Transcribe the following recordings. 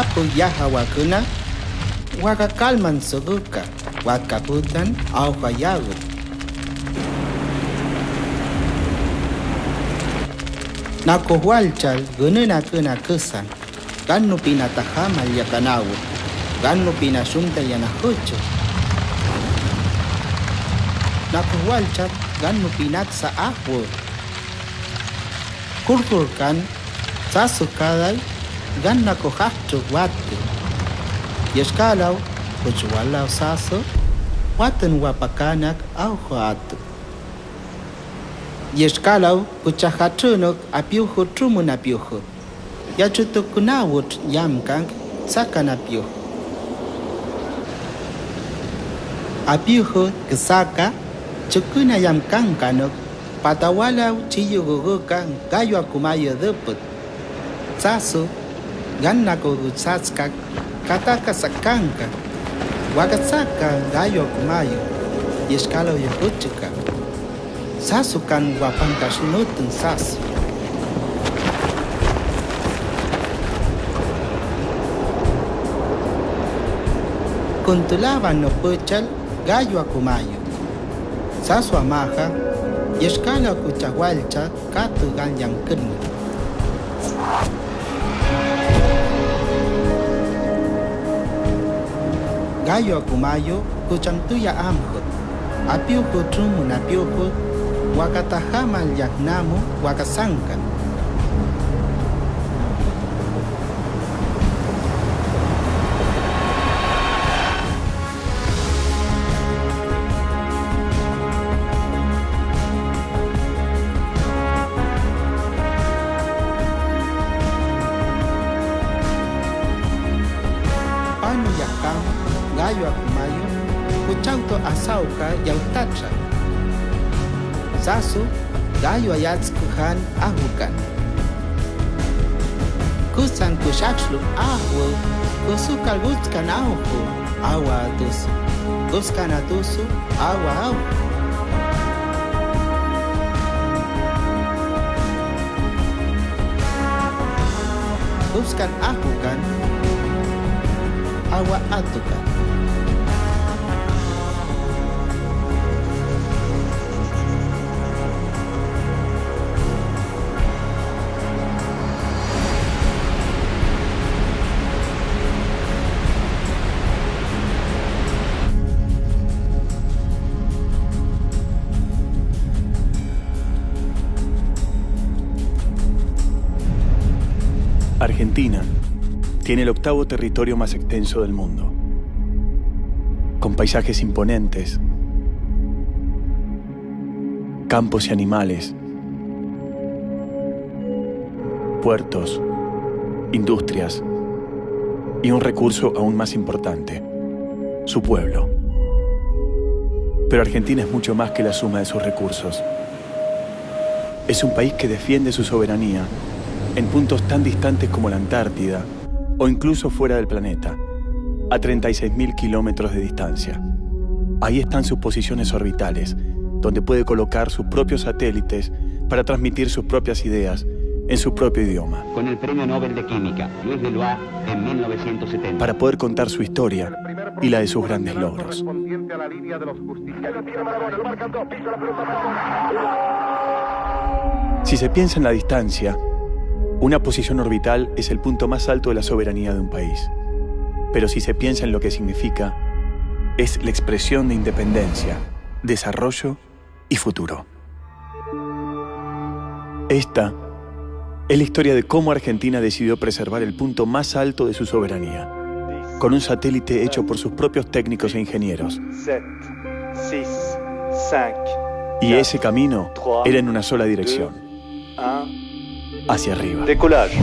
apu yaha wakuna wakakalman suguka wakaputan auhayagut. Nakohualchal gununa kuna kusan gannu pina tahamal yakanawu gannu pina shunta yanahucho. Nakohualchal gannu pinat sa ahwo kurkurkan sasukadal ganna kohachuk wate yeskalaw kuchwalaw saso watan wapakanak auhuatu yeskalaw kuchahachunok apiuhu trumun apiuhu yachutukunawut yamkank sakan apiuhu apiuhu kisaka chukuna yamkankanok patawalaw chiyugugukan gayo akumayo duput saso ganna kogutsaskak kataka sakanka wakasaka gayo akumayo yeskalaw yahuchuka saso kan wapankashnutun saso kuntulaban no puchal gayo akumayo saso amaja yeskalaw kuchawalcha katu ganyam kunna gayo akumayo kuchantuya amhut apiuhu trumun apiuhu wakatahamal yaknamu wakasankan panu yakam gayo akumayo kuchanto asauka yautacha sasu gayo ayatskuhan ahukan kusan kushachlu ahu kusukal guskan ahu awa atusu guskan atusu awa ahu guskan ahukan awa atukan Argentina tiene el octavo territorio más extenso del mundo, con paisajes imponentes, campos y animales, puertos, industrias y un recurso aún más importante, su pueblo. Pero Argentina es mucho más que la suma de sus recursos. Es un país que defiende su soberanía en puntos tan distantes como la Antártida o incluso fuera del planeta, a 36.000 kilómetros de distancia. Ahí están sus posiciones orbitales, donde puede colocar sus propios satélites para transmitir sus propias ideas en su propio idioma. Con el Premio Nobel de Química, Luis Delois, en 1970. Para poder contar su historia y la de sus grandes logros. Si se piensa en la distancia, una posición orbital es el punto más alto de la soberanía de un país. Pero si se piensa en lo que significa, es la expresión de independencia, desarrollo y futuro. Esta es la historia de cómo Argentina decidió preservar el punto más alto de su soberanía, con un satélite hecho por sus propios técnicos e ingenieros. Y ese camino era en una sola dirección, hacia arriba. Décollage.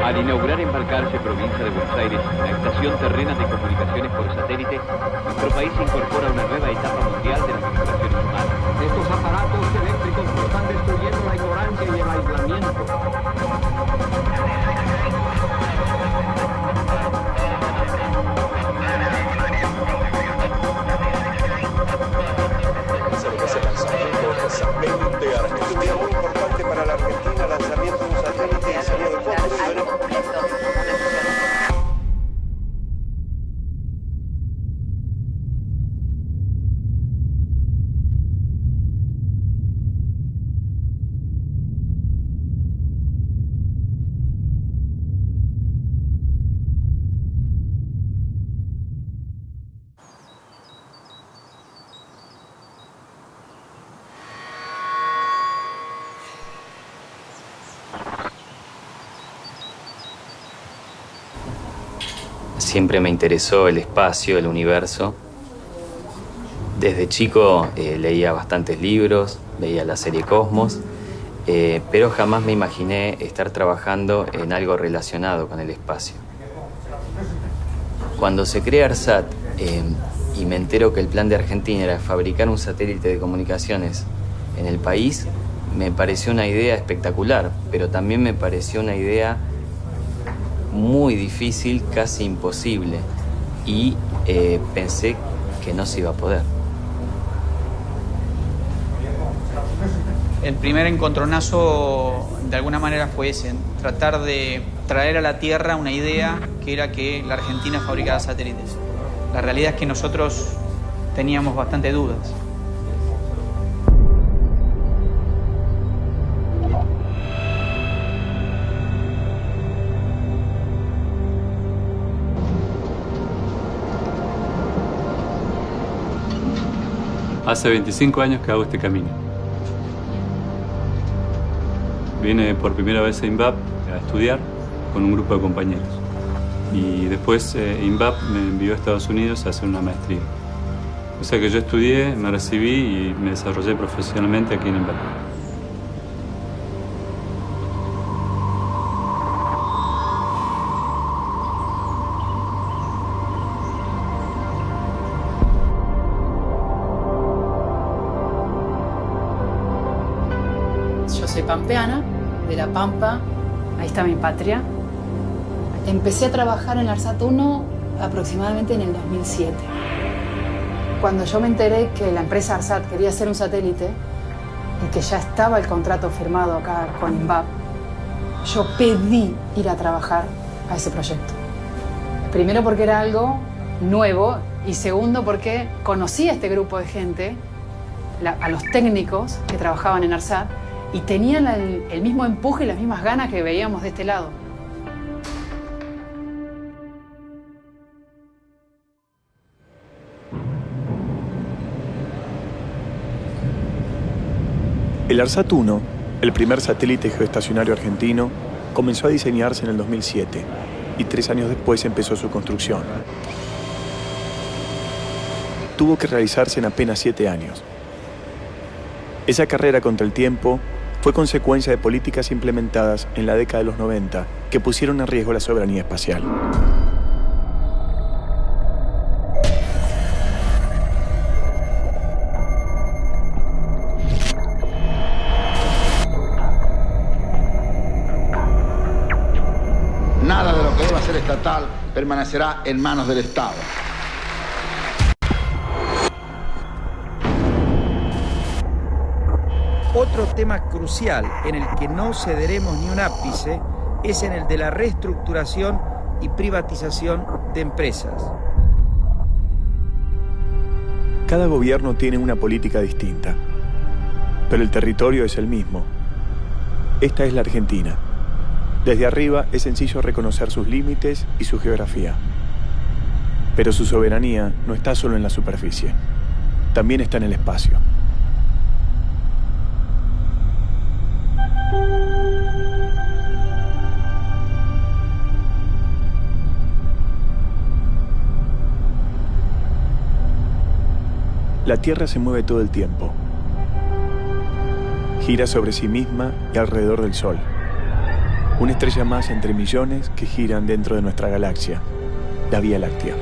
Al inaugurar Embarcarse, provincia de Buenos Aires, la estación terrena de comunicaciones por satélite, nuestro país incorpora una nueva etapa mundial de las comunicaciones humanas. Estos aparatos eléctricos están destruyendo la ignorancia y el aislamiento. Siempre me interesó el espacio, el universo. Desde chico leía bastantes libros, veía la serie Cosmos, pero jamás me imaginé estar trabajando en algo relacionado con el espacio. Cuando se crea ARSAT y me entero que el plan de Argentina era fabricar un satélite de comunicaciones en el país, me pareció una idea espectacular, pero también me pareció una idea muy difícil, casi imposible, y pensé que no se iba a poder. El primer encontronazo de alguna manera fue ese, tratar de traer a la Tierra una idea que era que la Argentina fabricaba satélites. La realidad es que nosotros teníamos bastante dudas. Hace 25 años que hago este camino. Vine por primera vez a INVAP a estudiar con un grupo de compañeros. Y después INVAP me envió a Estados Unidos a hacer una maestría. O sea que yo estudié, me recibí y me desarrollé profesionalmente aquí en INVAP. Soy pampeana, de La Pampa, ahí está mi patria. Empecé a trabajar en ARSAT 1 aproximadamente en el 2007. Cuando yo me enteré que la empresa ARSAT quería hacer un satélite y que ya estaba el contrato firmado acá con INVAP, yo pedí ir a trabajar a ese proyecto. Primero porque era algo nuevo y segundo porque conocí a este grupo de gente, a los técnicos que trabajaban en ARSAT, y tenían el mismo empuje y las mismas ganas que veíamos de este lado. El ARSAT 1, el primer satélite geoestacionario argentino, comenzó a diseñarse en el 2007 y 3 años después empezó su construcción. Tuvo que realizarse en apenas 7 años. Esa carrera contra el tiempo fue consecuencia de políticas implementadas en la década de los 90 que pusieron en riesgo la soberanía espacial. Nada de lo que deba ser estatal permanecerá en manos del Estado. Otro tema crucial en el que no cederemos ni un ápice es en el de la reestructuración y privatización de empresas. Cada gobierno tiene una política distinta, pero el territorio es el mismo. Esta es la Argentina. Desde arriba es sencillo reconocer sus límites y su geografía. Pero su soberanía no está solo en la superficie, también está en el espacio. La Tierra se mueve todo el tiempo. Gira sobre sí misma y alrededor del Sol. Una estrella más entre millones que giran dentro de nuestra galaxia, la Vía Láctea.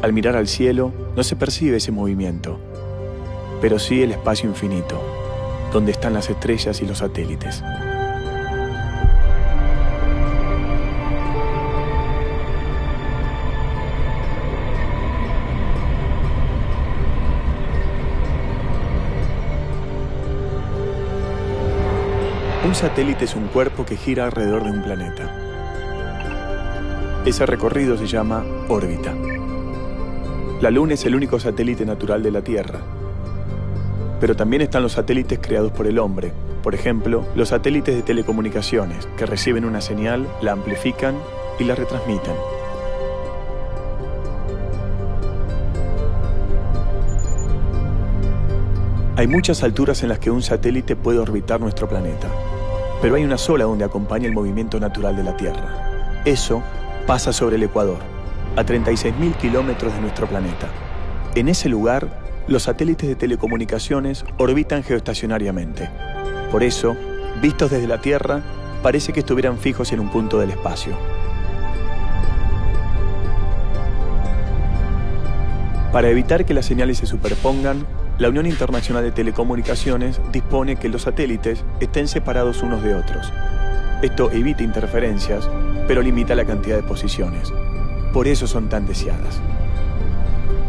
Al mirar al cielo, no se percibe ese movimiento, pero sí el espacio infinito, donde están las estrellas y los satélites. Un satélite es un cuerpo que gira alrededor de un planeta. Ese recorrido se llama órbita. La Luna es el único satélite natural de la Tierra. Pero también están los satélites creados por el hombre. Por ejemplo, los satélites de telecomunicaciones, que reciben una señal, la amplifican y la retransmiten. Hay muchas alturas en las que un satélite puede orbitar nuestro planeta, pero hay una sola donde acompaña el movimiento natural de la Tierra. Eso pasa sobre el Ecuador, a 36.000 kilómetros de nuestro planeta. En ese lugar, los satélites de telecomunicaciones orbitan geoestacionariamente. Por eso, vistos desde la Tierra, parece que estuvieran fijos en un punto del espacio. Para evitar que las señales se superpongan, la Unión Internacional de Telecomunicaciones dispone que los satélites estén separados unos de otros. Esto evita interferencias, pero limita la cantidad de posiciones. Por eso son tan deseadas.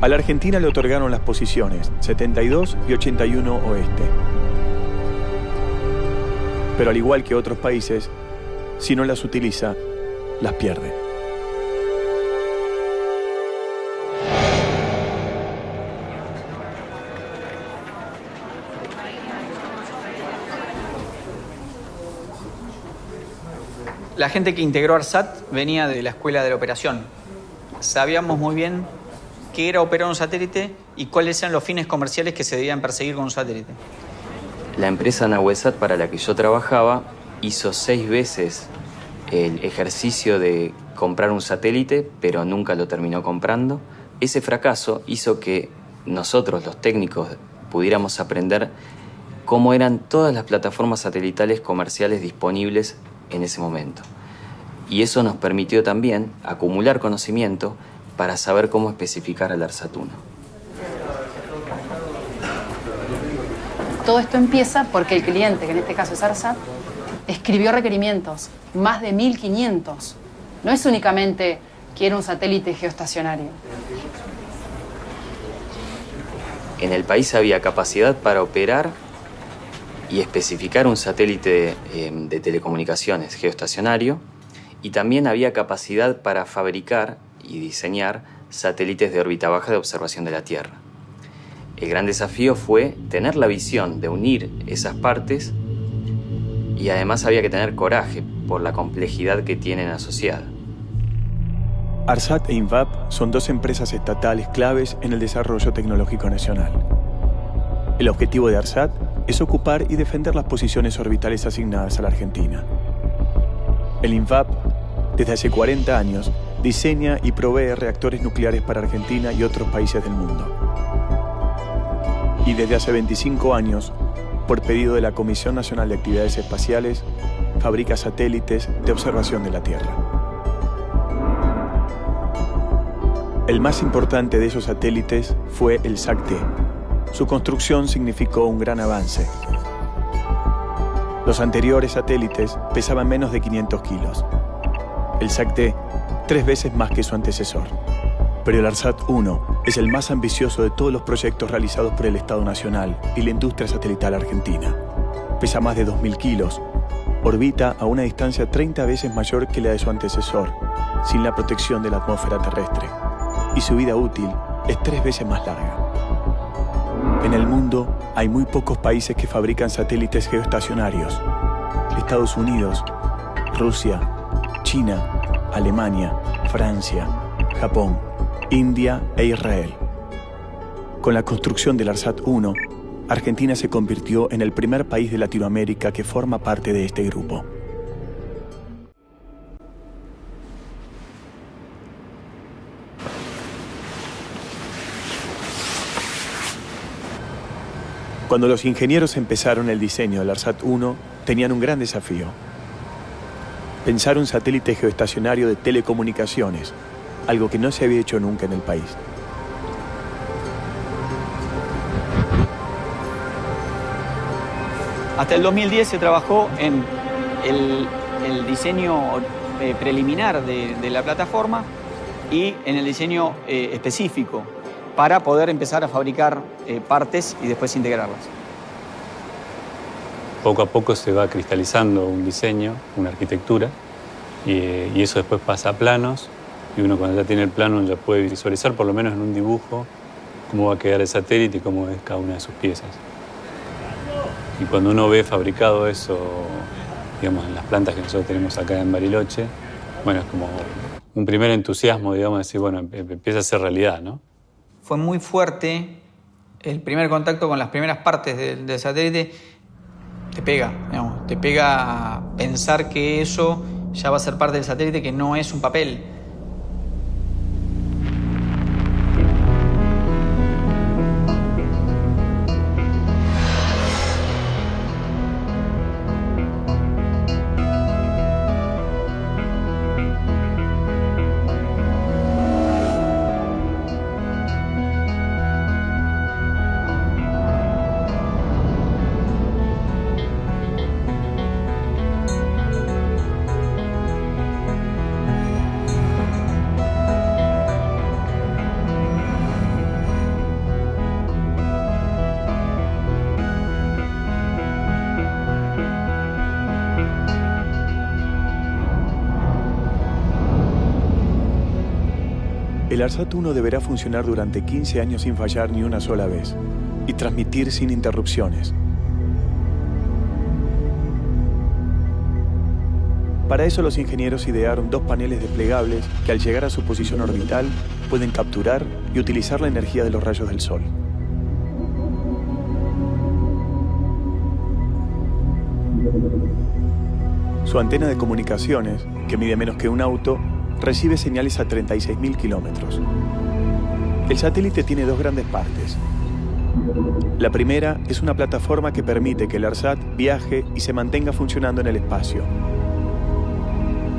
A la Argentina le otorgaron las posiciones 72 y 81 oeste. Pero al igual que otros países, si no las utiliza, las pierde. La gente que integró ARSAT venía de la escuela de la operación. Sabíamos muy bien qué era operar un satélite y cuáles eran los fines comerciales que se debían perseguir con un satélite. La empresa Nahuesat para la que yo trabajaba hizo 6 veces el ejercicio de comprar un satélite, pero nunca lo terminó comprando. Ese fracaso hizo que nosotros, los técnicos, pudiéramos aprender cómo eran todas las plataformas satelitales comerciales disponibles en ese momento. Y eso nos permitió también acumular conocimiento para saber cómo especificar al ARSAT 1. Todo esto empieza porque el cliente, que en este caso es ARSAT, escribió requerimientos, más de 1.500. No es únicamente quiero un satélite geoestacionario. En el país había capacidad para operar y especificar un satélite de telecomunicaciones geoestacionario, y también había capacidad para fabricar y diseñar satélites de órbita baja de observación de la Tierra. El gran desafío fue tener la visión de unir esas partes, y además había que tener coraje por la complejidad que tienen asociada. ARSAT e INVAP son 2 empresas estatales claves en el desarrollo tecnológico nacional. El objetivo de ARSAT es ocupar y defender las posiciones orbitales asignadas a la Argentina. El INVAP, desde hace 40 años, diseña y provee reactores nucleares para Argentina y otros países del mundo. Y desde hace 25 años, por pedido de la Comisión Nacional de Actividades Espaciales, fabrica satélites de observación de la Tierra. El más importante de esos satélites fue el SAC-T. Su construcción significó un gran avance. Los anteriores satélites pesaban menos de 500 kilos. El SAC-T, 3 veces más que su antecesor. Pero el ARSAT-1 es el más ambicioso de todos los proyectos realizados por el Estado Nacional y la industria satelital argentina. Pesa más de 2.000 kilos, orbita a una distancia 30 veces mayor que la de su antecesor, sin la protección de la atmósfera terrestre, y su vida útil es 3 veces más larga. En el mundo hay muy pocos países que fabrican satélites geoestacionarios. Estados Unidos, Rusia, China, Alemania, Francia, Japón, India e Israel. Con la construcción del ARSAT-1, Argentina se convirtió en el primer país de Latinoamérica que forma parte de este grupo. Cuando los ingenieros empezaron el diseño del ARSAT-1, tenían un gran desafío. Pensar un satélite geoestacionario de telecomunicaciones, algo que no se había hecho nunca en el país. Hasta el 2010 se trabajó en el diseño preliminar de la plataforma y en el diseño específico para poder empezar a fabricar partes y después integrarlas. Poco a poco se va cristalizando un diseño, una arquitectura, y eso después pasa a planos, y uno cuando ya tiene el plano ya puede visualizar, por lo menos en un dibujo, cómo va a quedar el satélite y cómo es cada una de sus piezas. Y cuando uno ve fabricado eso, digamos, en las plantas que nosotros tenemos acá en Bariloche, bueno, es como un primer entusiasmo, digamos, de decir, bueno, empieza a ser realidad, ¿no? Fue muy fuerte El primer contacto con las primeras partes del satélite te pega, digamos, te pega pensar que eso ya va a ser parte del satélite, que no es un papel. El ARSAT-1 deberá funcionar durante 15 años sin fallar ni una sola vez y transmitir sin interrupciones. Para eso los ingenieros idearon 2 paneles desplegables que al llegar a su posición orbital pueden capturar y utilizar la energía de los rayos del Sol. Su antena de comunicaciones, que mide menos que un auto, recibe señales a 36.000 kilómetros. El satélite tiene 2 grandes partes. La primera es una plataforma que permite que el ARSAT viaje y se mantenga funcionando en el espacio.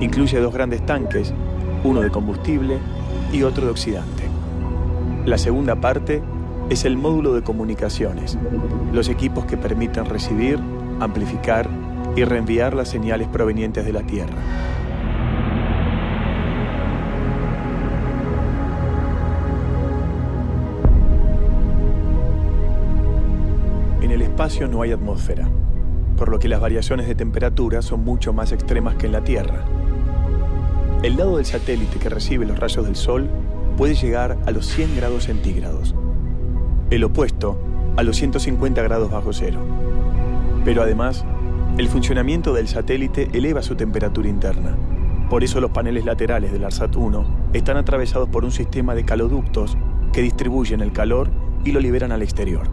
Incluye 2 grandes tanques, uno de combustible y otro de oxidante. La segunda parte es el módulo de comunicaciones, los equipos que permiten recibir, amplificar y reenviar las señales provenientes de la Tierra. En el espacio no hay atmósfera, por lo que las variaciones de temperatura son mucho más extremas que en la Tierra. El lado del satélite que recibe los rayos del Sol puede llegar a los 100 grados centígrados. El opuesto a los 150 grados bajo cero. Pero además, el funcionamiento del satélite eleva su temperatura interna. Por eso los paneles laterales del ARSAT-1 están atravesados por un sistema de caloductos que distribuyen el calor y lo liberan al exterior.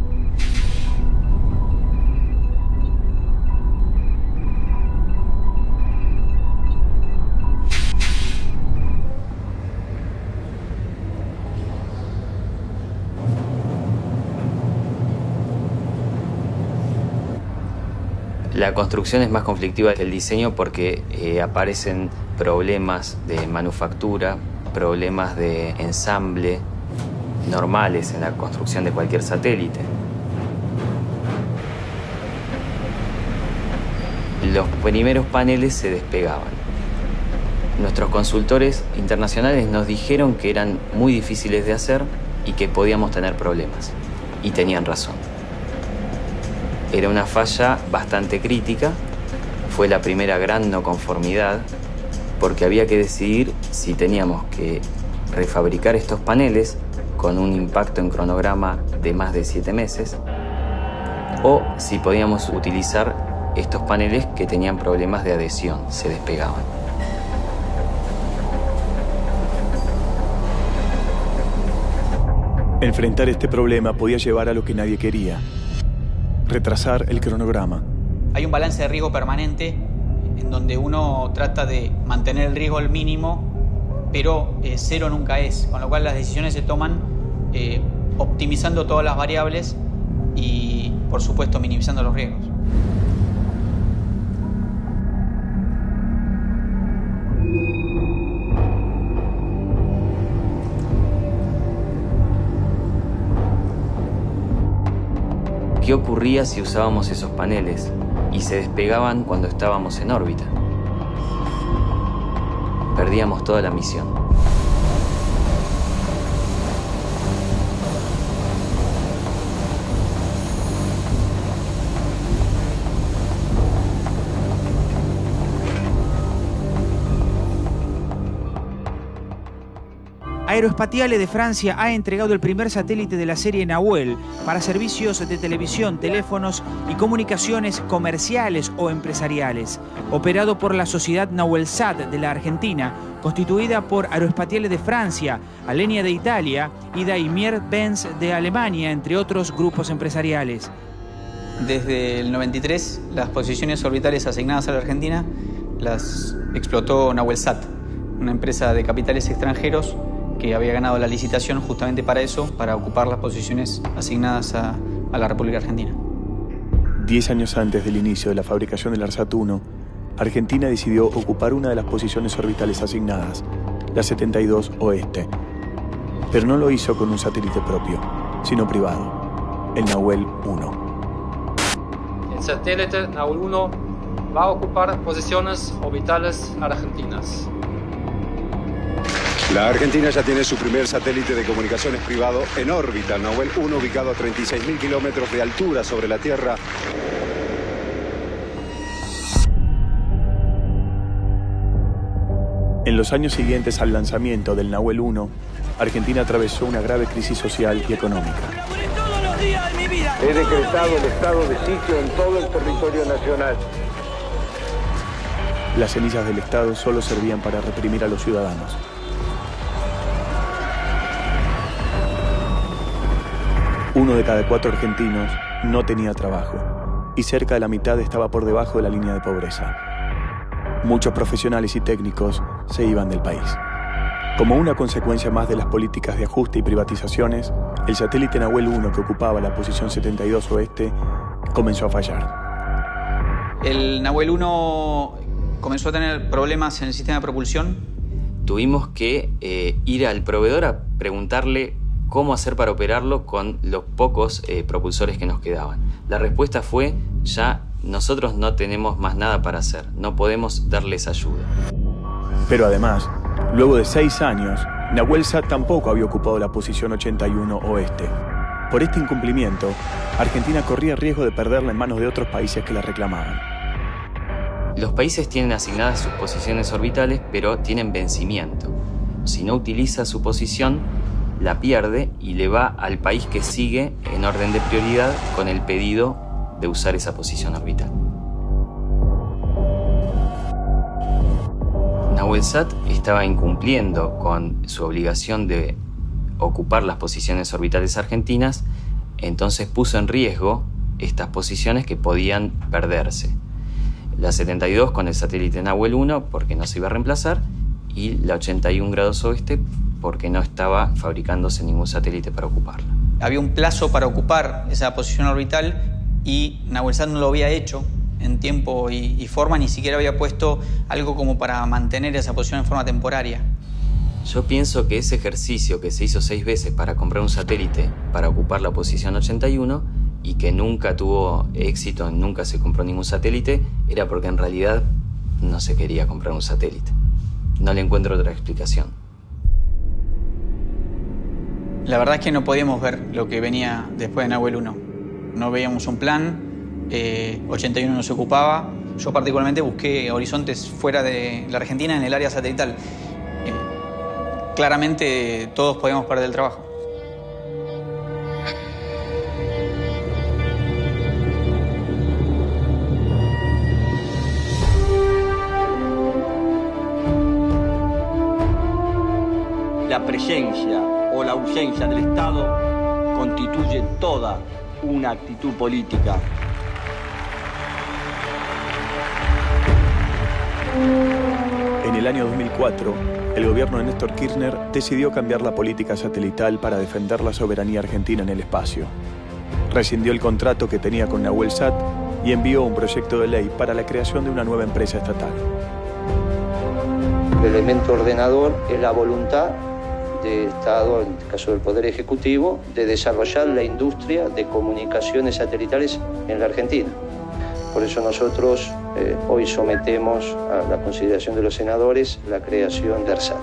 La construcción es más conflictiva que el diseño porque aparecen problemas de manufactura, problemas de ensamble normales en la construcción de cualquier satélite. Los primeros paneles se despegaban. Nuestros consultores internacionales nos dijeron que eran muy difíciles de hacer y que podíamos tener problemas. Y tenían razón. Era una falla bastante crítica, fue la primera gran no conformidad, porque había que decidir si teníamos que refabricar estos paneles con un impacto en cronograma de más de 7 meses, o si podíamos utilizar estos paneles que tenían problemas de adhesión, se despegaban. Enfrentar este problema podía llevar a lo que nadie quería: retrasar el cronograma. Hay un balance de riesgo permanente en donde uno trata de mantener el riesgo al mínimo, pero cero nunca es, con lo cual las decisiones se toman optimizando todas las variables y, por supuesto, minimizando los riesgos. ¿Qué ocurría si usábamos esos paneles y se despegaban cuando estábamos en órbita? Perdíamos toda la misión. Aerospatiale de Francia ha entregado el primer satélite de la serie Nahuel para servicios de televisión, teléfonos y comunicaciones comerciales o empresariales, operado por la sociedad Nahuelsat de la Argentina, constituida por Aerospatiale de Francia, Alenia de Italia y Daimler-Benz de Alemania, entre otros grupos empresariales. Desde el 93, las posiciones orbitales asignadas a la Argentina las explotó Nahuelsat, una empresa de capitales extranjeros que había ganado la licitación justamente para eso, para ocupar las posiciones asignadas a la República Argentina. 10 años antes del inicio de la fabricación del ARSAT 1, Argentina decidió ocupar una de las posiciones orbitales asignadas, la 72 Oeste. Pero no lo hizo con un satélite propio, sino privado, el Nahuel 1. El satélite Nahuel 1 va a ocupar posiciones orbitales argentinas. La Argentina ya tiene su primer satélite de comunicaciones privado en órbita, Nahuel 1, ubicado a 36.000 kilómetros de altura sobre la Tierra. En los años siguientes al lanzamiento del Nahuel 1, Argentina atravesó una grave crisis social y económica. He decretado el estado de sitio en todo el territorio nacional. Las cenizas del Estado solo servían para reprimir a los ciudadanos. Uno de cada 4 argentinos no tenía trabajo y cerca de la mitad estaba por debajo de la línea de pobreza. Muchos profesionales y técnicos se iban del país. Como una consecuencia más de las políticas de ajuste y privatizaciones, el satélite Nahuel 1, que ocupaba la posición 72 Oeste, comenzó a fallar. El Nahuel 1 comenzó a tener problemas en el sistema de propulsión. Tuvimos que ir al proveedor a preguntarle cómo hacer para operarlo con los pocos propulsores que nos quedaban. La respuesta fue: ya nosotros no tenemos más nada para hacer, no podemos darles ayuda. Pero además, luego de 6 años, Nahuelsat tampoco había ocupado la posición 81 Oeste. Por este incumplimiento, Argentina corría riesgo de perderla en manos de otros países que la reclamaban. Los países tienen asignadas sus posiciones orbitales, pero tienen vencimiento. Si no utiliza su posición, la pierde y le va al país que sigue en orden de prioridad con el pedido de usar esa posición orbital. Nahuelsat estaba incumpliendo con su obligación de ocupar las posiciones orbitales argentinas, entonces puso en riesgo estas posiciones que podían perderse. La 72 con el satélite Nahuel 1 porque no se iba a reemplazar, y la 81 grados oeste porque no estaba fabricándose ningún satélite para ocuparla. Había un plazo para ocupar esa posición orbital y Nahuelsat no lo había hecho en tiempo y forma, ni siquiera había puesto algo como para mantener esa posición en forma temporaria. Yo pienso que ese ejercicio que se hizo 6 veces para comprar un satélite para ocupar la posición 81 y que nunca tuvo éxito, nunca se compró ningún satélite, era porque en realidad no se quería comprar un satélite. No le encuentro otra explicación. La verdad es que no podíamos ver lo que venía después de Nahuel 1. No veíamos un plan, 81 no se ocupaba. Yo particularmente busqué horizontes fuera de la Argentina en el área satelital. Claramente todos podíamos perder el trabajo. La presencia o la ausencia del Estado constituye toda una actitud política. En el año 2004, el gobierno de Néstor Kirchner decidió cambiar la política satelital para defender la soberanía argentina en el espacio. Rescindió el contrato que tenía con Nahuelsat y envió un proyecto de ley para la creación de una nueva empresa estatal. El elemento ordenador es la voluntad del Estado, en el caso del Poder Ejecutivo, de desarrollar la industria de comunicaciones satelitales en la Argentina. Por eso nosotros hoy sometemos a la consideración de los senadores la creación de ARSAT.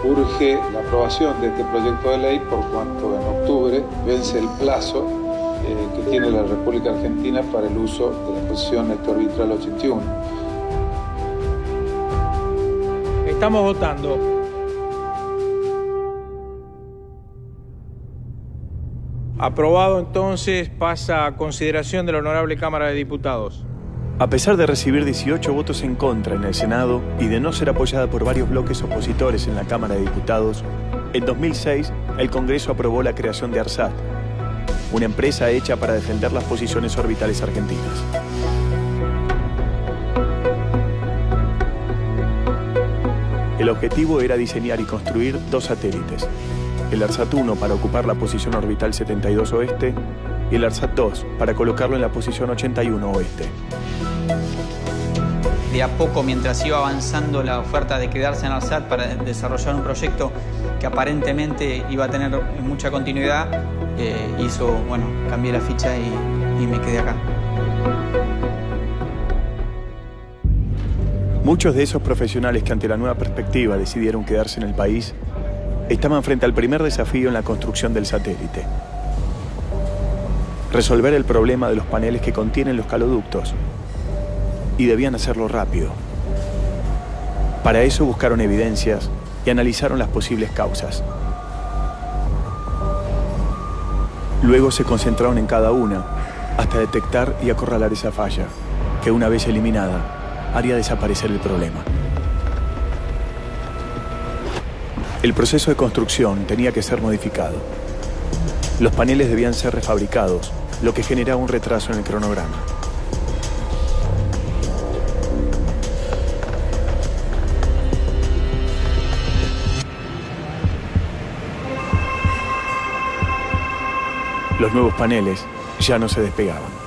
Urge la aprobación de este proyecto de ley por cuanto en octubre vence el plazo que tiene la República Argentina para el uso de la posición orbital 81. Estamos votando. Aprobado, entonces pasa a consideración de la Honorable Cámara de Diputados. A pesar de recibir 18 votos en contra en el Senado y de no ser apoyada por varios bloques opositores en la Cámara de Diputados, en 2006 el Congreso aprobó la creación de ARSAT, una empresa hecha para defender las posiciones orbitales argentinas. El objetivo era diseñar y construir 2 satélites, el ARSAT-1 para ocupar la posición orbital 72 oeste y el ARSAT-2 para colocarlo en la posición 81 oeste. De a poco, mientras iba avanzando la oferta de quedarse en ARSAT para desarrollar un proyecto que aparentemente iba a tener mucha continuidad, cambié la ficha y me quedé acá. Muchos de esos profesionales que ante la nueva perspectiva decidieron quedarse en el país estaban frente al primer desafío en la construcción del satélite: resolver el problema de los paneles que contienen los caloductos, y debían hacerlo rápido. Para eso buscaron evidencias y analizaron las posibles causas. Luego se concentraron en cada una hasta detectar y acorralar esa falla, que una vez eliminada haría desaparecer el problema. El proceso de construcción tenía que ser modificado. Los paneles debían ser refabricados, lo que generaba un retraso en el cronograma. Los nuevos paneles ya no se despegaban.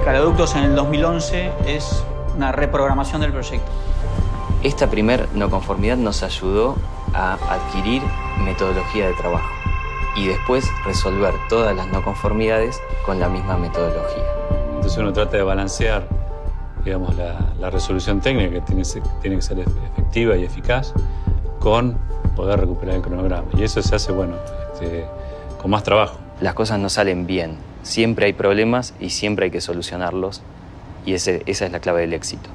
Caloductos en el 2011 es una reprogramación del proyecto. Esta primer no conformidad nos ayudó a adquirir metodología de trabajo y después resolver todas las no conformidades con la misma metodología. Entonces uno trata de balancear, digamos, la resolución técnica, que tiene que ser efectiva y eficaz, con poder recuperar el cronograma. Y eso se hace, con más trabajo. Las cosas no salen bien. Siempre hay problemas y siempre hay que solucionarlos. Y esa es la clave del éxito.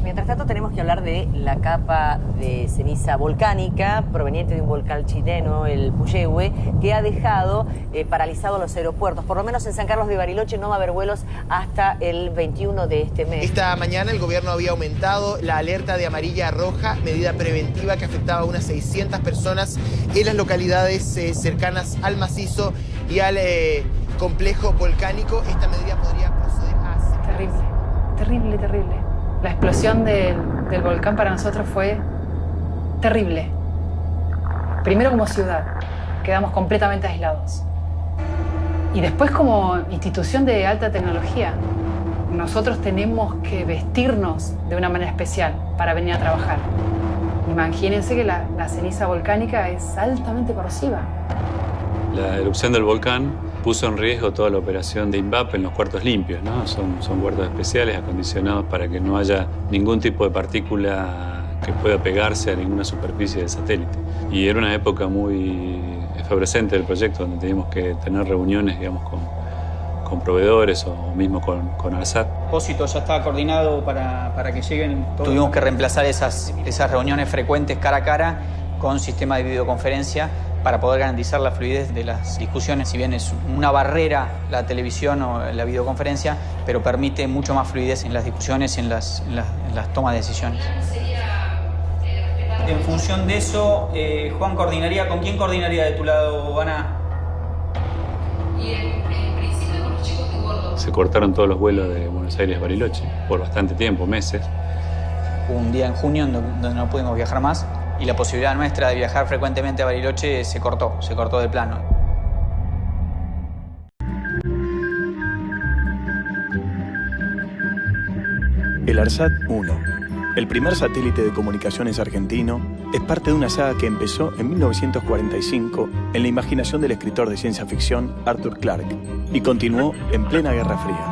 Mientras tanto, tenemos que hablar de la capa de ceniza volcánica proveniente de un volcán chileno, el Puyehue, que ha dejado paralizados los aeropuertos. Por lo menos en San Carlos de Bariloche no va a haber vuelos hasta el 21 de este mes. Esta mañana el gobierno había aumentado la alerta de amarilla a roja, medida preventiva que afectaba a unas 600 personas en las localidades cercanas al macizo y al complejo volcánico. Esta medida podría proceder a... Terrible, terrible, terrible. La explosión del volcán para nosotros fue terrible. Primero como ciudad, quedamos completamente aislados. Y después como institución de alta tecnología, nosotros tenemos que vestirnos de una manera especial para venir a trabajar. Imagínense que la ceniza volcánica es altamente corrosiva. La erupción del volcán puso en riesgo toda la operación de INVAP en los cuartos limpios, ¿no? Son cuartos especiales acondicionados para que no haya ningún tipo de partícula que pueda pegarse a ninguna superficie del satélite. Y era una época muy efervescente del proyecto, donde teníamos que tener reuniones, digamos, con proveedores o mismo con ARSAT. El propósito ya estaba coordinado para que lleguen todos. Tuvimos que reemplazar esas reuniones frecuentes cara a cara con sistema de videoconferencia para poder garantizar la fluidez de las discusiones. Si bien es una barrera la televisión o la videoconferencia, pero permite mucho más fluidez en las discusiones y en las tomas de decisiones. En función de eso, Juan coordinaría. ¿Con quién coordinaría de tu lado, Ana? Y en principio con los chicos de bordo. Se cortaron todos los vuelos de Buenos Aires a Bariloche por bastante tiempo, meses. Hubo un día en junio donde no pudimos viajar más y la posibilidad nuestra de viajar frecuentemente a Bariloche se cortó de plano. El ARSAT-1, el primer satélite de comunicaciones argentino, es parte de una saga que empezó en 1945 en la imaginación del escritor de ciencia ficción Arthur Clarke y continuó en plena Guerra Fría.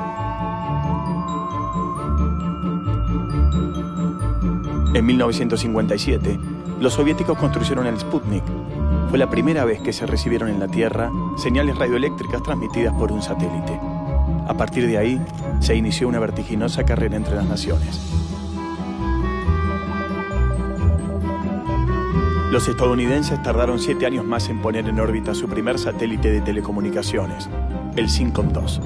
En 1957, Los soviéticos construyeron el Sputnik. Fue la primera vez que se recibieron en la Tierra señales radioeléctricas transmitidas por un satélite. A partir de ahí, se inició una vertiginosa carrera entre las naciones. Los estadounidenses tardaron 7 años más en poner en órbita su primer satélite de telecomunicaciones, el SYNCOM-2.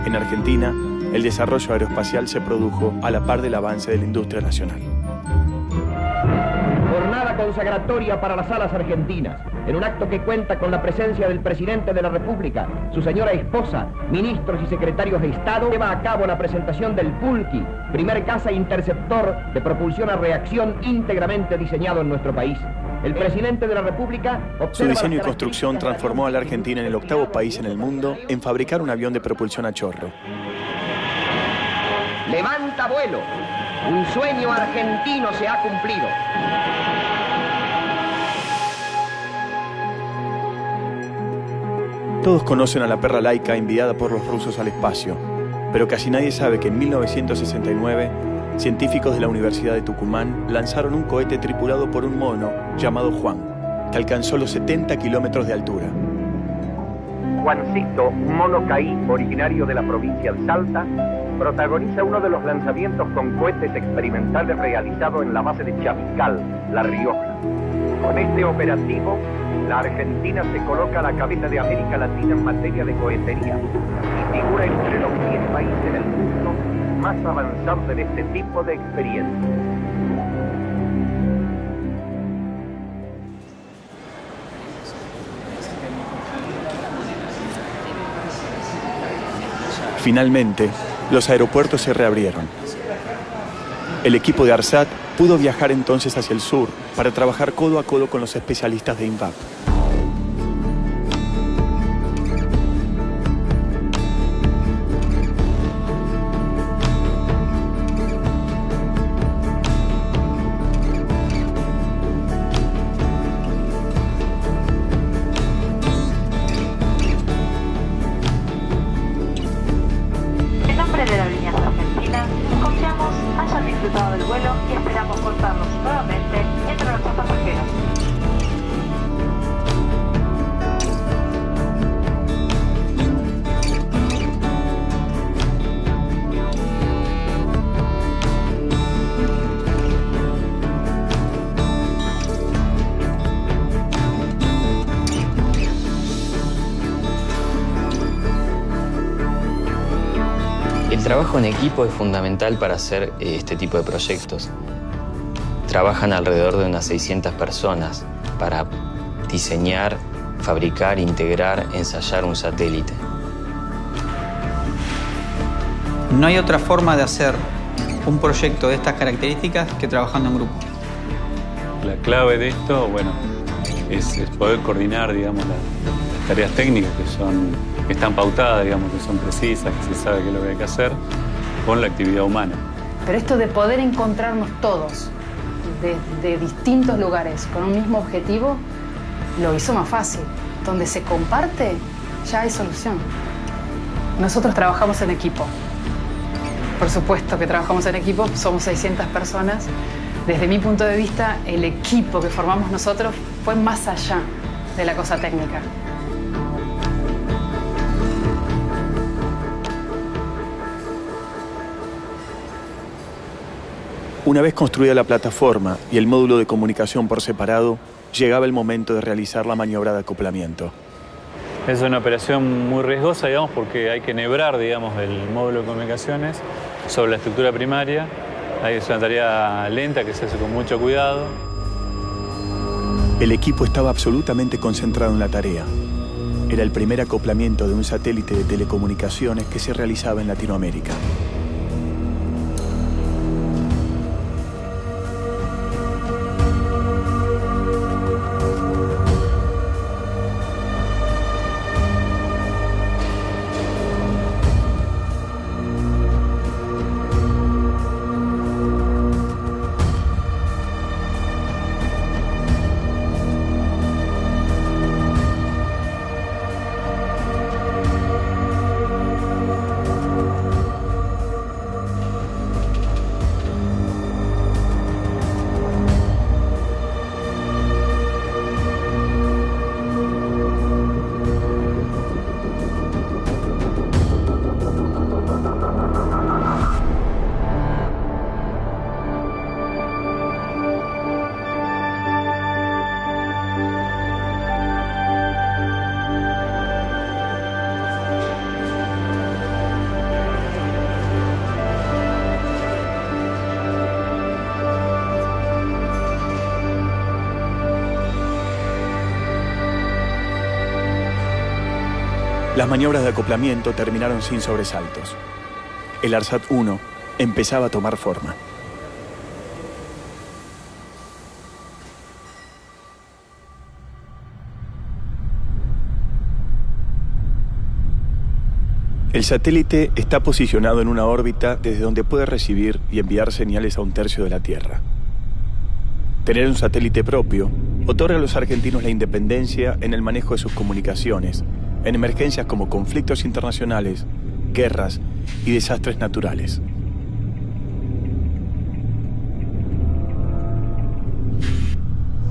En Argentina, el desarrollo aeroespacial se produjo a la par del avance de la industria nacional. Jornada consagratoria para las alas argentinas, en un acto que cuenta con la presencia del presidente de la República, su señora esposa, ministros y secretarios de Estado, lleva a cabo la presentación del Pulqui, primer caza interceptor de propulsión a reacción íntegramente diseñado en nuestro país. El presidente de la República observa. Su diseño y construcción transformó a la Argentina en el 8º país en el mundo en fabricar un avión de propulsión a chorro. Levanta vuelo. Un sueño argentino se ha cumplido. Todos conocen a la perra Laika enviada por los rusos al espacio, pero casi nadie sabe que en 1969 científicos de la Universidad de Tucumán lanzaron un cohete tripulado por un mono llamado Juan, que alcanzó los 70 kilómetros de altura. Juancito, un mono caí originario de la provincia de Salta, protagoniza uno de los lanzamientos con cohetes experimentales realizados en la base de Chapiscal, La Rioja. Con este operativo, la Argentina se coloca a la cabeza de América Latina en materia de cohetería y figura entre los 10 países del mundo más avanzados en este tipo de experiencia. Finalmente, los aeropuertos se reabrieron. El equipo de ARSAT pudo viajar entonces hacia el sur para trabajar codo a codo con los especialistas de INVAP. En nombre de la Aerolíneas Argentinas, confiamos hayan disfrutado del vuelo y esperamos contarlos nuevamente entre nuestros pasajeros. El trabajo en equipo es fundamental para hacer este tipo de proyectos. Trabajan alrededor de unas 600 personas para diseñar, fabricar, integrar, ensayar un satélite. No hay otra forma de hacer un proyecto de estas características que trabajando en grupo. La clave de esto, bueno, es poder coordinar, digamos, las tareas técnicas que están pautadas, digamos, que son precisas, que se sabe qué es lo que hay que hacer, con la actividad humana. Pero esto de poder encontrarnos todos de distintos lugares con un mismo objetivo lo hizo más fácil. Donde se comparte, ya hay solución. Nosotros trabajamos en equipo. Por supuesto que trabajamos en equipo, somos 600 personas. Desde mi punto de vista, el equipo que formamos nosotros fue más allá de la cosa técnica. Una vez construida la plataforma y el módulo de comunicación por separado, llegaba el momento de realizar la maniobra de acoplamiento. Es una operación muy riesgosa, digamos, porque hay que enhebrar, digamos, el módulo de comunicaciones sobre la estructura primaria. Es una tarea lenta que se hace con mucho cuidado. El equipo estaba absolutamente concentrado en la tarea. Era el primer acoplamiento de un satélite de telecomunicaciones que se realizaba en Latinoamérica. Las maniobras de acoplamiento terminaron sin sobresaltos. El ARSAT-1 empezaba a tomar forma. El satélite está posicionado en una órbita desde donde puede recibir y enviar señales a 1/3 de la Tierra. Tener un satélite propio otorga a los argentinos la independencia en el manejo de sus comunicaciones, en emergencias como conflictos internacionales, guerras y desastres naturales.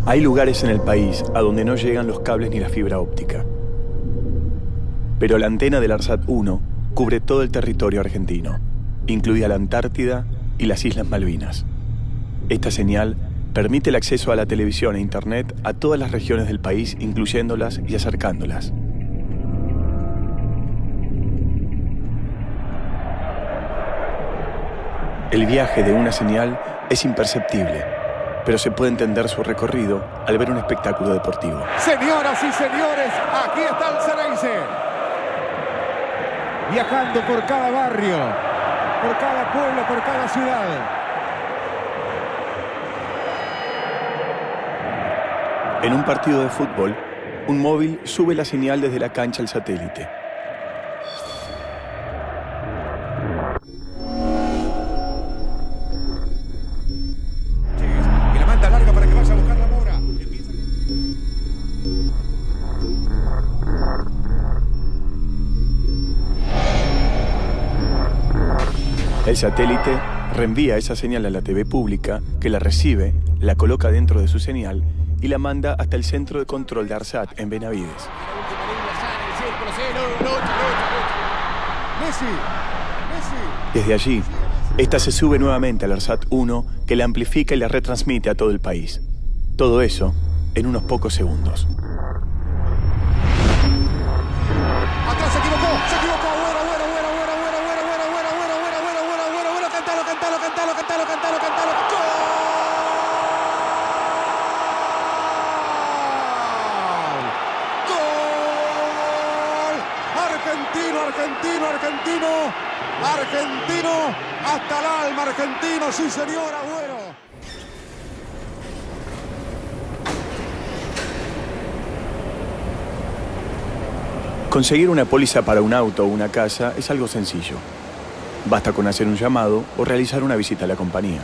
Hay lugares en el país a donde no llegan los cables ni la fibra óptica. Pero la antena del ARSAT-1 cubre todo el territorio argentino, incluida la Antártida y las Islas Malvinas. Esta señal permite el acceso a la televisión e internet a todas las regiones del país, incluyéndolas y acercándolas. El viaje de una señal es imperceptible, pero se puede entender su recorrido al ver un espectáculo deportivo. Señoras y señores, aquí está el Ceneice. Viajando por cada barrio, por cada pueblo, por cada ciudad. En un partido de fútbol, un móvil sube la señal desde la cancha al satélite. Y la manda larga para que vaya a buscar la Mora. El satélite reenvía esa señal a la TV pública, que la recibe, la coloca dentro de su señal y la manda hasta el centro de control de ARSAT en Benavides. Desde allí, esta se sube nuevamente al ARSAT-1, que la amplifica y la retransmite a todo el país. Todo eso en unos pocos segundos. Atrás se equivocó, Argentino, hasta el alma, argentino, sí señor, Agüero. Conseguir una póliza para un auto o una casa es algo sencillo. Basta con hacer un llamado o realizar una visita a la compañía.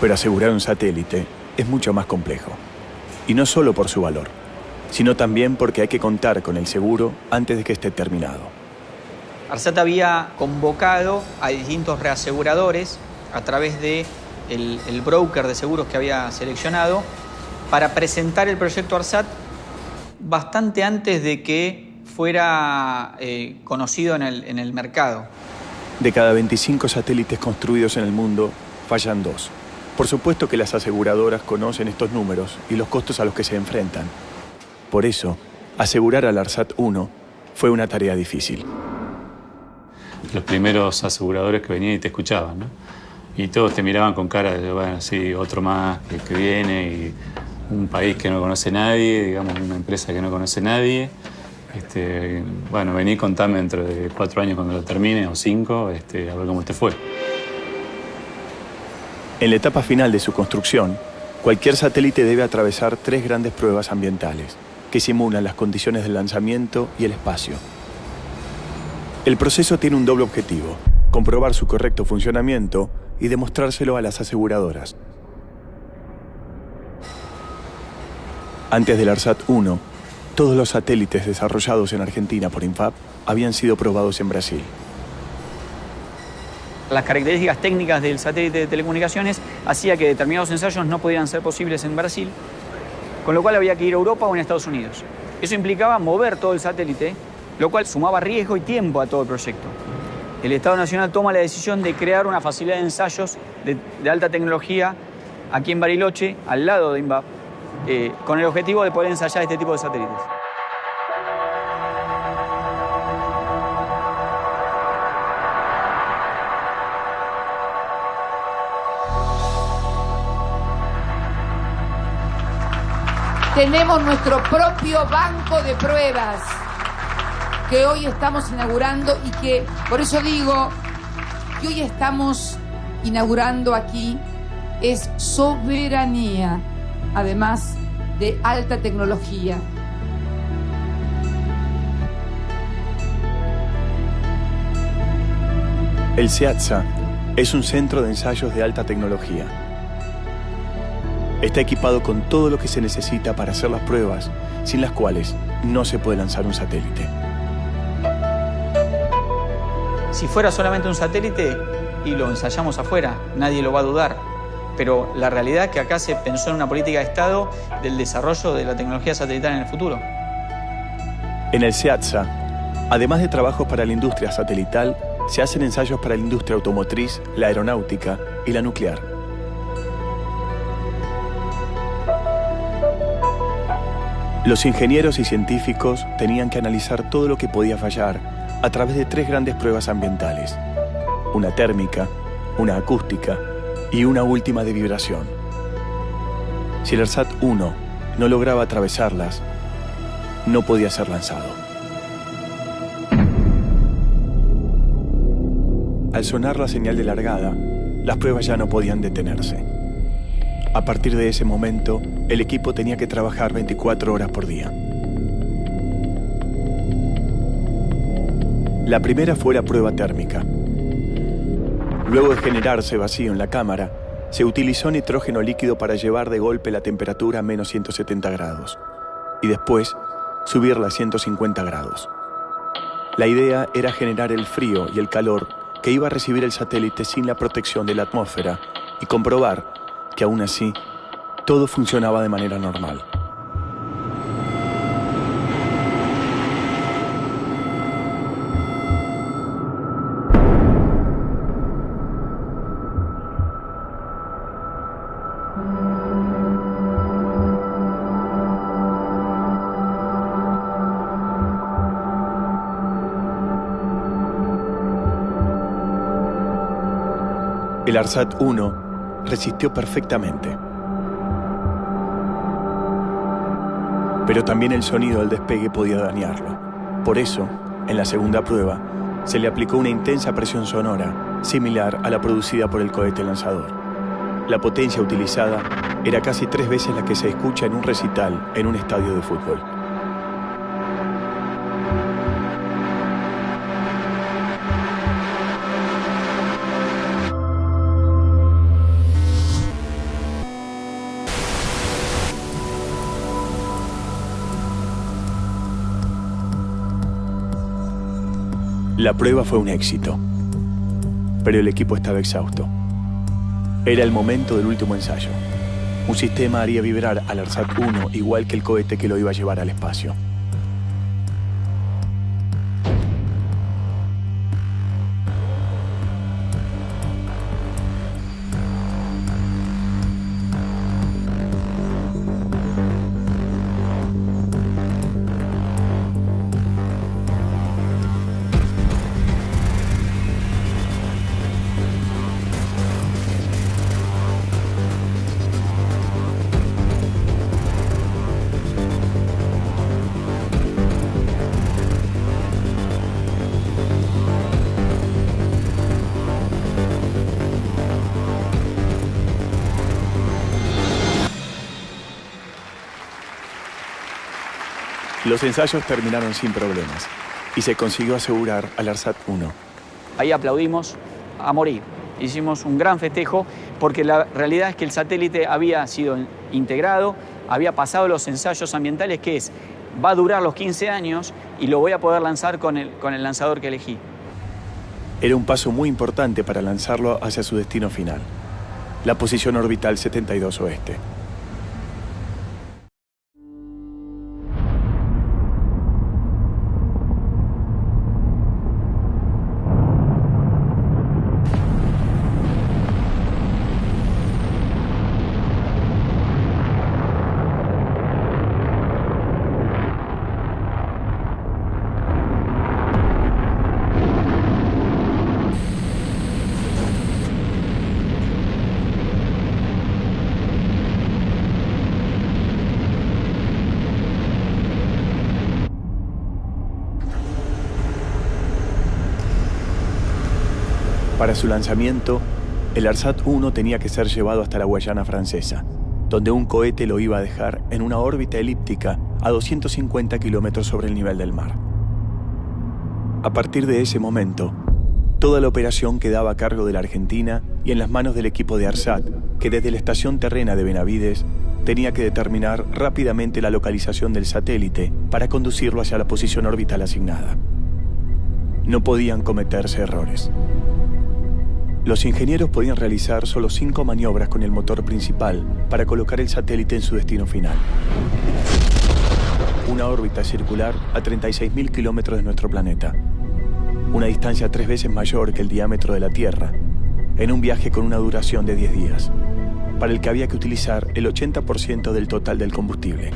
Pero asegurar un satélite es mucho más complejo. Y no solo por su valor, sino también porque hay que contar con el seguro antes de que esté terminado. ARSAT había convocado a distintos reaseguradores a través de el broker de seguros que había seleccionado para presentar el proyecto ARSAT bastante antes de que fuera conocido en el mercado. De cada 25 satélites construidos en el mundo, fallan 2. Por supuesto que las aseguradoras conocen estos números y los costos a los que se enfrentan. Por eso, asegurar al ARSAT-1 fue una tarea difícil. Los primeros aseguradores que venían y te escuchaban, ¿no? Y todos te miraban con cara de, bueno, sí, otro más que viene, y un país que no conoce nadie, digamos, una empresa que no conoce nadie. Bueno, vení y contame dentro de 4 años cuando lo termine, o 5, a ver cómo te fue. En la etapa final de su construcción, cualquier satélite debe atravesar 3 grandes pruebas ambientales que simulan las condiciones del lanzamiento y el espacio. El proceso tiene un doble objetivo: comprobar su correcto funcionamiento y demostrárselo a las aseguradoras. Antes del ARSAT-1, todos los satélites desarrollados en Argentina por INFAP habían sido probados en Brasil. Las características técnicas del satélite de telecomunicaciones hacía que determinados ensayos no pudieran ser posibles en Brasil, con lo cual había que ir a Europa o en Estados Unidos. Eso implicaba mover todo el satélite, lo cual sumaba riesgo y tiempo a todo el proyecto. El Estado Nacional toma la decisión de crear una facilidad de ensayos de alta tecnología aquí en Bariloche, al lado de INVAP, con el objetivo de poder ensayar este tipo de satélites. Tenemos nuestro propio banco de pruebas. que hoy estamos inaugurando y que, por eso digo, que hoy estamos inaugurando aquí es soberanía, además de alta tecnología. El SEATSA es un centro de ensayos de alta tecnología. Está equipado con todo lo que se necesita para hacer las pruebas, sin las cuales no se puede lanzar un satélite. Si fuera solamente un satélite y lo ensayamos afuera, nadie lo va a dudar. Pero la realidad es que acá se pensó en una política de Estado del desarrollo de la tecnología satelital en el futuro. En el SEATSA, además de trabajos para la industria satelital, se hacen ensayos para la industria automotriz, la aeronáutica y la nuclear. Los ingenieros y científicos tenían que analizar todo lo que podía fallar a través de 3 grandes pruebas ambientales: una térmica, una acústica y una última de vibración. Si el ARSAT-1 no lograba atravesarlas, no podía ser lanzado. Al sonar la señal de largada, las pruebas ya no podían detenerse. A partir de ese momento, el equipo tenía que trabajar 24 horas por día. La primera fue la prueba térmica. Luego de generarse vacío en la cámara, se utilizó nitrógeno líquido para llevar de golpe la temperatura a menos 170 grados y después subirla a 150 grados. La idea era generar el frío y el calor que iba a recibir el satélite sin la protección de la atmósfera y comprobar que aún así todo funcionaba de manera normal. El ARSAT-1 resistió perfectamente. Pero también el sonido del despegue podía dañarlo. Por eso, en la segunda prueba, se le aplicó una intensa presión sonora, similar a la producida por el cohete lanzador. La potencia utilizada era casi 3 veces la que se escucha en un recital en un estadio de fútbol. La prueba fue un éxito, pero el equipo estaba exhausto. Era el momento del último ensayo. Un sistema haría vibrar al ARSAT-1 igual que el cohete que lo iba a llevar al espacio. Los ensayos terminaron sin problemas y se consiguió asegurar al ARSAT-1. Ahí aplaudimos a morir. Hicimos un gran festejo porque la realidad es que el satélite había sido integrado, había pasado los ensayos ambientales, que va a durar los 15 años y lo voy a poder lanzar con el lanzador que elegí. Era un paso muy importante para lanzarlo hacia su destino final, la posición orbital 72 oeste. Para su lanzamiento, el ARSAT-1 tenía que ser llevado hasta la Guayana Francesa, donde un cohete lo iba a dejar en una órbita elíptica a 250 kilómetros sobre el nivel del mar. A partir de ese momento, toda la operación quedaba a cargo de la Argentina y en las manos del equipo de ARSAT, que desde la estación terrena de Benavides tenía que determinar rápidamente la localización del satélite para conducirlo hacia la posición orbital asignada. No podían cometerse errores. Los ingenieros podían realizar solo 5 maniobras con el motor principal para colocar el satélite en su destino final. Una órbita circular a 36.000 kilómetros de nuestro planeta. Una distancia 3 veces mayor que el diámetro de la Tierra, en un viaje con una duración de 10 días, para el que había que utilizar el 80% del total del combustible.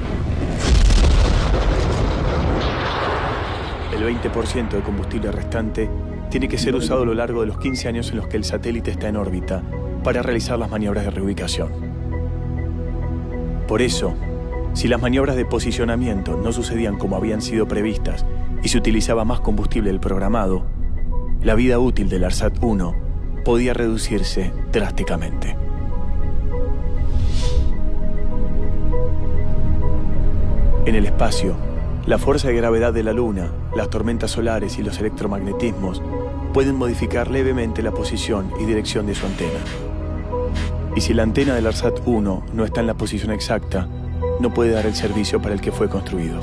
El 20% del combustible restante tiene que ser usado a lo largo de los 15 años en los que el satélite está en órbita para realizar las maniobras de reubicación. Por eso, si las maniobras de posicionamiento no sucedían como habían sido previstas y se utilizaba más combustible del programado, la vida útil del ARSAT-1 podía reducirse drásticamente. En el espacio, la fuerza de gravedad de la Luna, las tormentas solares y los electromagnetismos pueden modificar levemente la posición y dirección de su antena. Y si la antena del ARSAT-1 no está en la posición exacta, no puede dar el servicio para el que fue construido.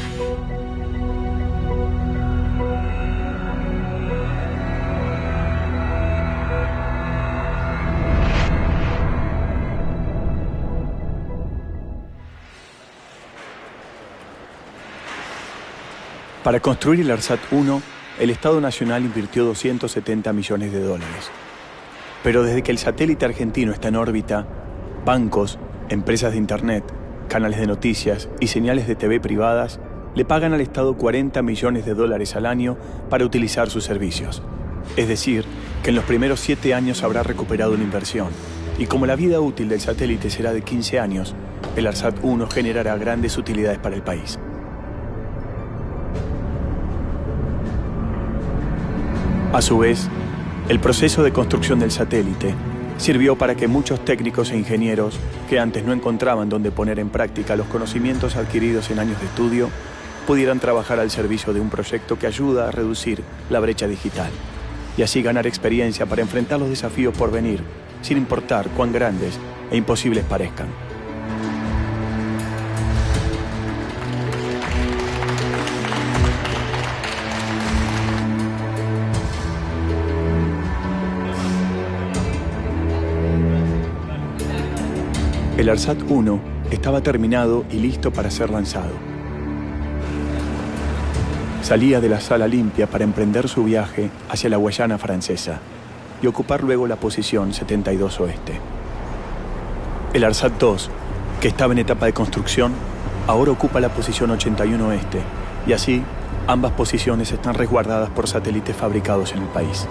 Para construir el ARSAT-1, el Estado Nacional invirtió 270 millones de dólares. Pero desde que el satélite argentino está en órbita, bancos, empresas de Internet, canales de noticias y señales de TV privadas le pagan al Estado 40 millones de dólares al año para utilizar sus servicios. Es decir, que en los primeros 7 años habrá recuperado una inversión. Y como la vida útil del satélite será de 15 años, el ARSAT-1 generará grandes utilidades para el país. A su vez, el proceso de construcción del satélite sirvió para que muchos técnicos e ingenieros que antes no encontraban dónde poner en práctica los conocimientos adquiridos en años de estudio pudieran trabajar al servicio de un proyecto que ayuda a reducir la brecha digital y así ganar experiencia para enfrentar los desafíos por venir, sin importar cuán grandes e imposibles parezcan. El ARSAT-1 estaba terminado y listo para ser lanzado. Salía de la Sala Limpia para emprender su viaje hacia la Guayana Francesa y ocupar luego la posición 72 Oeste. El ARSAT-2, que estaba en etapa de construcción, ahora ocupa la posición 81 Oeste y así ambas posiciones están resguardadas por satélites fabricados en el país.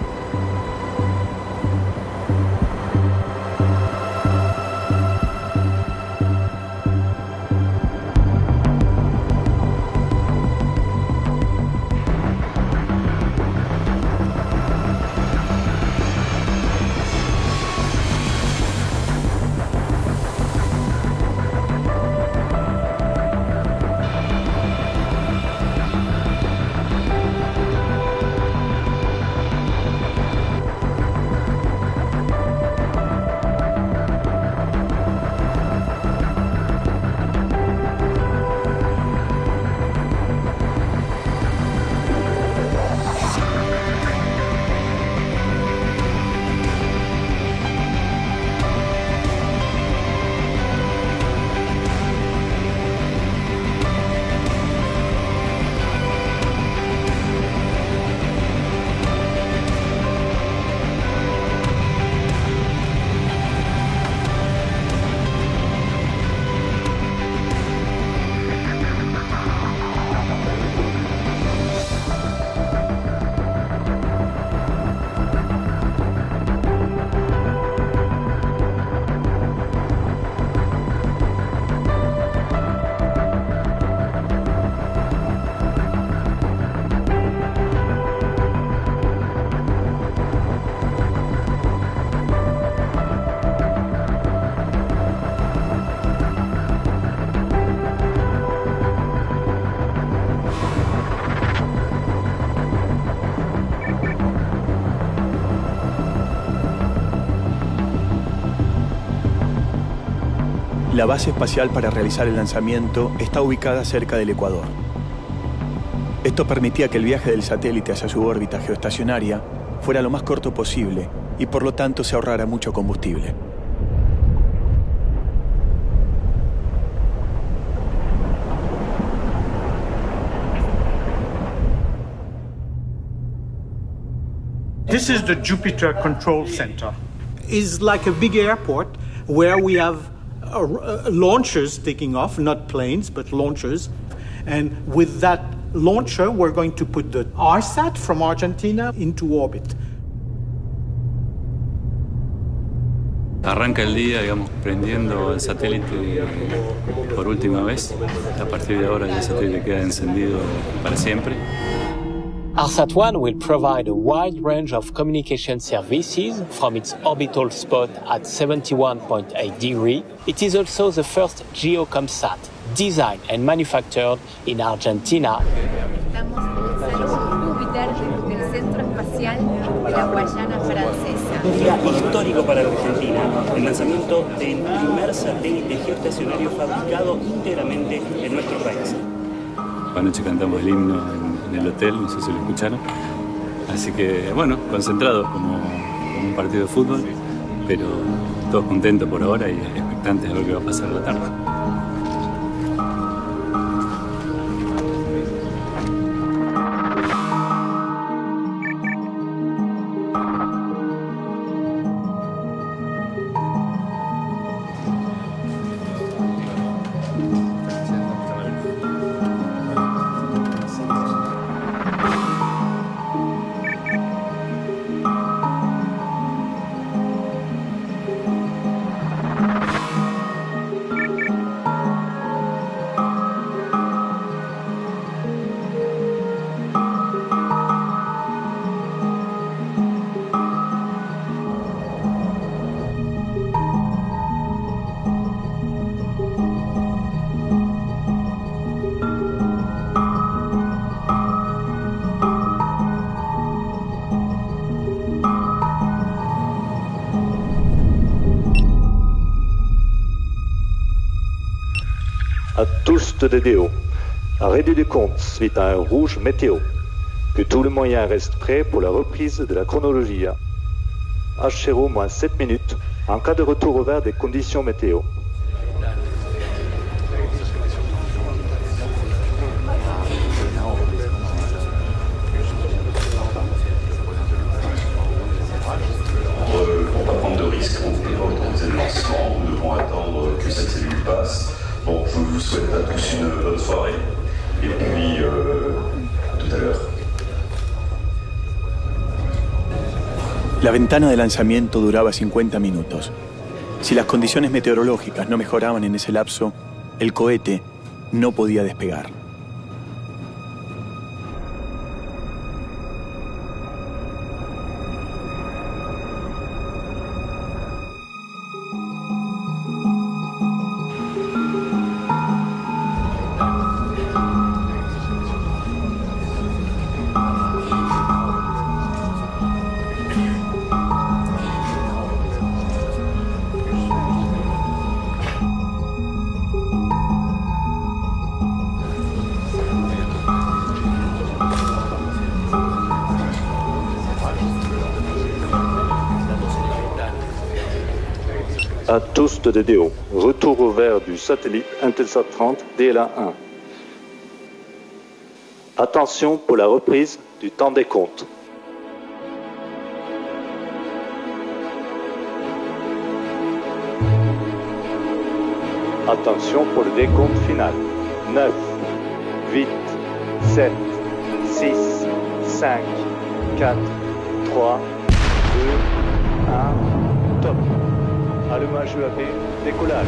La base espacial para realizar el lanzamiento está ubicada cerca del Ecuador. Esto permitía que el viaje del satélite hacia su órbita geoestacionaria fuera lo más corto posible y por lo tanto se ahorrara mucho combustible. This is the Jupiter Control Center. It's like a big airport where we have launchers taking off, not planes, but launchers. And with that launcher, we're going to put the ARSAT from Argentina into orbit. Arranca el día, digamos, prendiendo el satélite por última vez. A partir de ahora el satélite queda encendido para siempre. ARSAT-1 will provide a wide range of communication services from its orbital spot at 71.8 degrees. It is also the first GeoComSat designed and manufactured in Argentina. Estamos en el Salón Júpiter del Centro Espacial de la Guayana Francesa. Un día histórico para la Argentina, el lanzamiento del primer satélite geoestacionario fabricado íntegramente en nuestro país. Anoche cantamos el himno en el hotel, no sé si lo escucharon. Así que, bueno, concentrados como un partido de fútbol, pero todos contentos por ahora y expectantes de lo que va a pasar la tarde. À tous de DDO, arrêtez du compte suite à un rouge météo. Que tout le moyen reste prêt pour la reprise de la chronologie. H0 moins 7 minutes en cas de retour au vert des conditions météo. Pour ne pas prendre de risques, on ne peut pas autoriser le lancement, nous devons attendre que cette cellule passe. Bon, je vous souhaite à tous une bonne soirée et puis à tout à l'heure. La ventana de lanzamiento duraba 50 minutos. Si las condiciones meteorológicas no mejoraban en ese lapso, el cohete no podía despegar. À tous de DDO, retour au vert du satellite Intelsat 30 DLA-1. Attention pour la reprise du temps des comptes. Attention pour le décompte final. 9, 8, 7, 6, 5, 4, 3, 2, 1, top. Allumage UAP, décollage.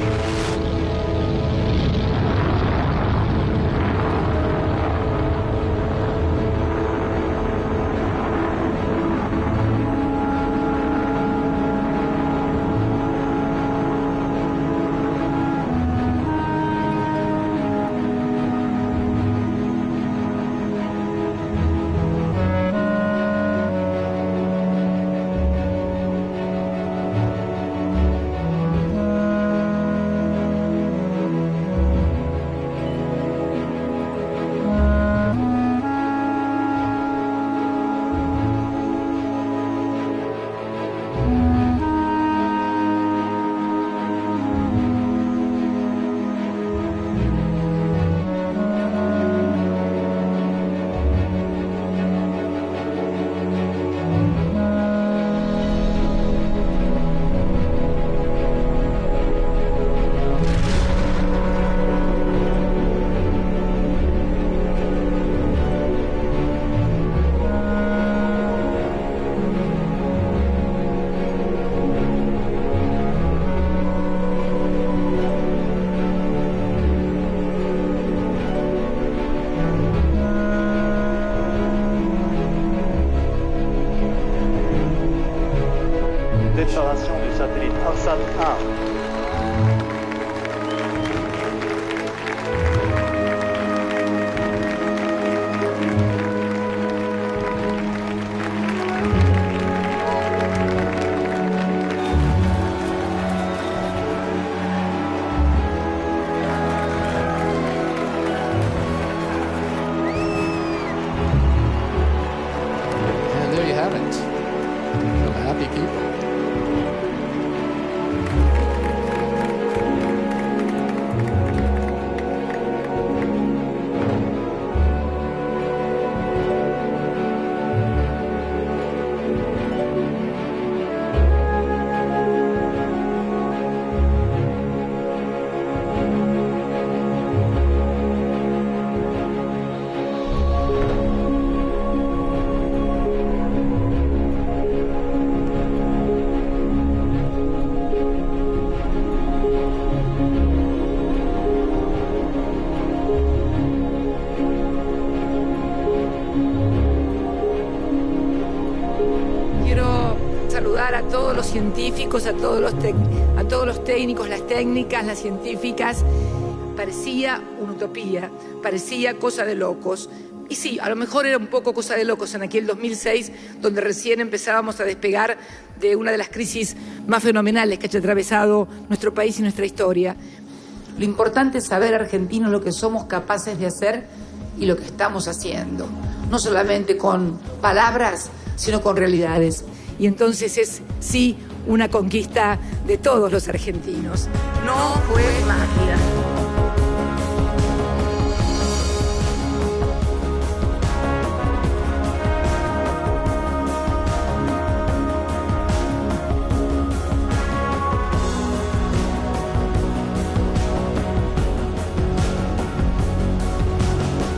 préparation du satellite ARSAT 1. And there you have it. Some happy people. Quiero saludar a todos los científicos, a todos los técnicos, las técnicas, las científicas. Parecía una utopía, parecía cosa de locos. Y sí, a lo mejor era un poco cosa de locos en aquel 2006, donde recién empezábamos a despegar de una de las crisis más fenomenales que haya atravesado nuestro país y nuestra historia. Lo importante es saber, argentinos, lo que somos capaces de hacer y lo que estamos haciendo. No solamente con palabras, sino con realidades. Y entonces es, sí, una conquista de todos los argentinos. No fue magia.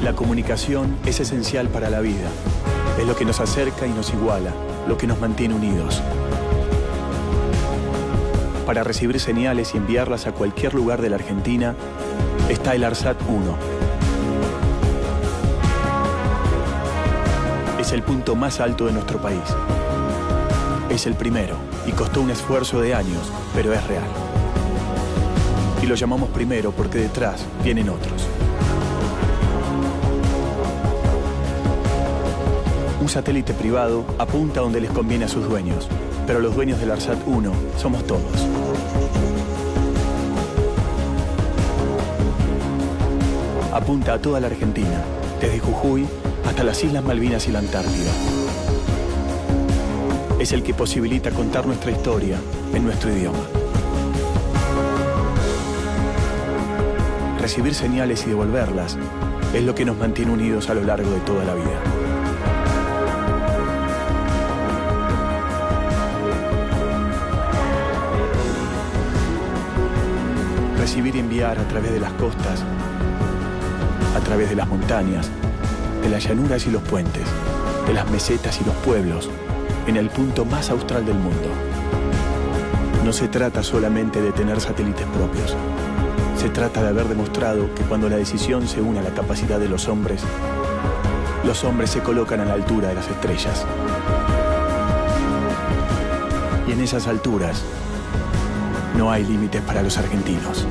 La comunicación es esencial para la vida. Es lo que nos acerca y nos iguala, lo que nos mantiene unidos. Para recibir señales y enviarlas a cualquier lugar de la Argentina, está el ARSAT 1. Es el punto más alto de nuestro país. Es el primero y costó un esfuerzo de años, pero es real. Y lo llamamos primero porque detrás vienen otros. Un satélite privado apunta donde les conviene a sus dueños, pero los dueños del ARSAT 1 somos todos. Apunta a toda la Argentina, desde Jujuy hasta las Islas Malvinas y la Antártida. Es el que posibilita contar nuestra historia en nuestro idioma. Recibir señales y devolverlas es lo que nos mantiene unidos a lo largo de toda la vida. Recibir y enviar a través de las costas, a través de las montañas, de las llanuras y los puentes, de las mesetas y los pueblos, en el punto más austral del mundo. No se trata solamente de tener satélites propios. Se trata de haber demostrado que cuando la decisión se une a la capacidad de los hombres se colocan a la altura de las estrellas. Y en esas alturas no hay límites para los argentinos.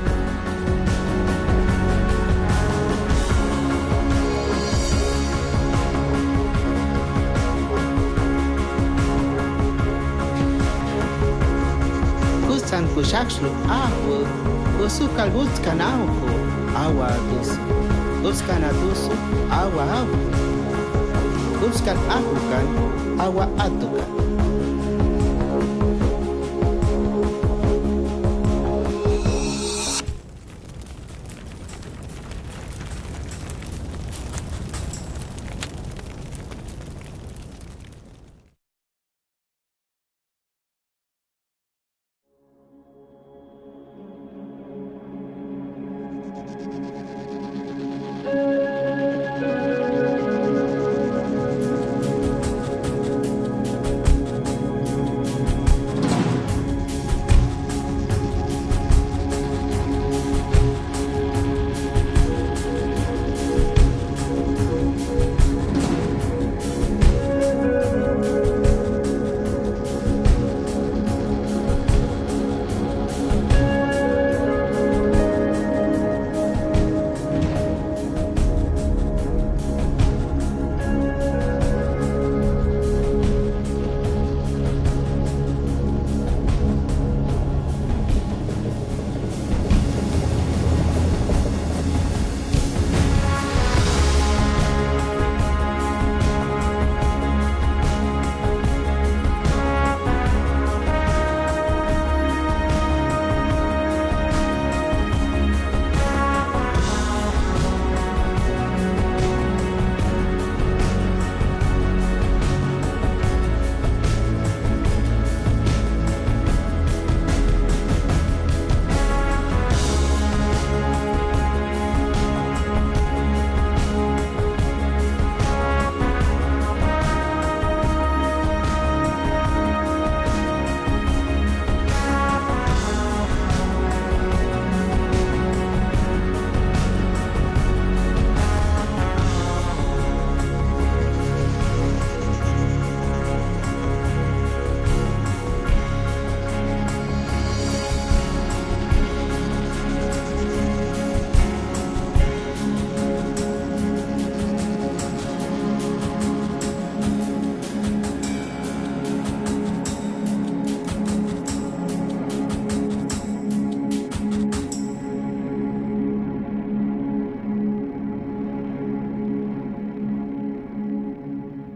Gustan kushakshlu ahu, usukal guskan ahu, agua dus, guskan atusu, agua ahu, guskan ahukan, agua atukan.